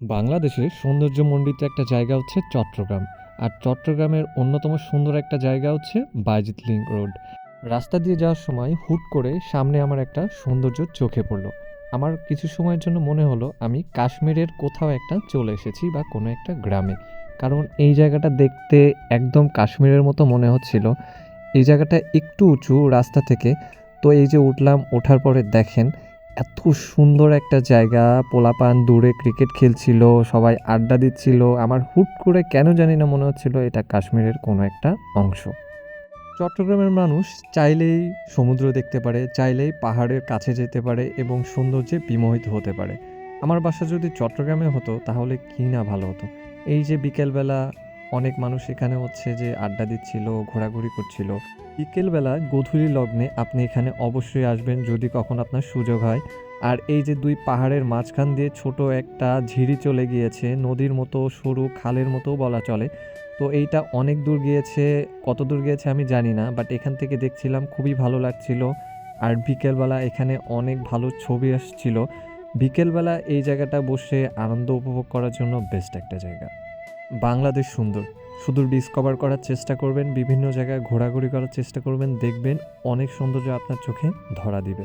বাংলাদেশের সৌন্দর্যমণ্ডিত একটা জায়গা হচ্ছে চট্টগ্রাম। আর চট্টগ্রামের অন্যতম সুন্দর একটা জায়গা হচ্ছে বায়জিৎ লিংক রোড। রাস্তা দিয়ে যাওয়ার সময় হুট করে সামনে আমার একটা সৌন্দর্য চোখে পড়লো। আমার কিছু সময়ের জন্য মনে হলো আমি কাশ্মীরের কোথাও একটা চলে এসেছি বা কোনো একটা গ্রামে। কারণ এই জায়গাটা দেখতে একদম কাশ্মীরের মতো মনে হচ্ছিল। এই জায়গাটা একটু উঁচু রাস্তা থেকে। তো এই যে উঠলাম, ওঠার পরে দেখেন এত সুন্দর একটা জায়গা। পোলাপান দূরে ক্রিকেট খেলছিল, সবাই আড্ডা দিচ্ছিল। আমার হুট করে কেন জানি না মনে হচ্ছিল এটা কাশ্মীরের কোনো একটা অংশ। চট্টগ্রামের মানুষ চাইলেই সমুদ্র দেখতে পারে, চাইলেই পাহাড়ের কাছে যেতে পারে এবং সৌন্দর্যে বিমোহিত হতে পারে। আমার বাসা যদি চট্টগ্রামে হতো তাহলে কি না ভালো হতো। এই যে বিকেলবেলা অনেক মানুষ এখানে হচ্ছে যে আড্ডা দিচ্ছিল, ঘোরাঘুরি করছিল। বিকেলবেলা গধূলি লগ্নে আপনি এখানে অবশ্যই আসবেন যদি কখন আপনার সুযোগ হয়। আর এই যে দুই পাহাড়ের মাঝখান দিয়ে ছোট একটা ঝিরি চলে গিয়েছে, নদীর মতো সরু খালের মতো বলা চলে। তো এইটা অনেক দূর গিয়েছে, কত দূর গিয়েছে আমি জানি না, বাট এখান থেকে দেখছিলাম খুবই ভালো লাগছিল। আর বিকেলবেলা এখানে অনেক ভালো ছবি আসছিল। বিকেলবেলা এই জায়গাটা বসে আনন্দ উপভোগ করার জন্য বেস্ট একটা জায়গা। বাংলাদেশ সুন্দর, শুধু ডিসকভার করার চেষ্টা করবেন, বিভিন্ন জায়গায় ঘোরাঘুরি করার চেষ্টা করবেন, দেখবেন অনেক সৌন্দর্য আপনার চোখে ধরা দিবে।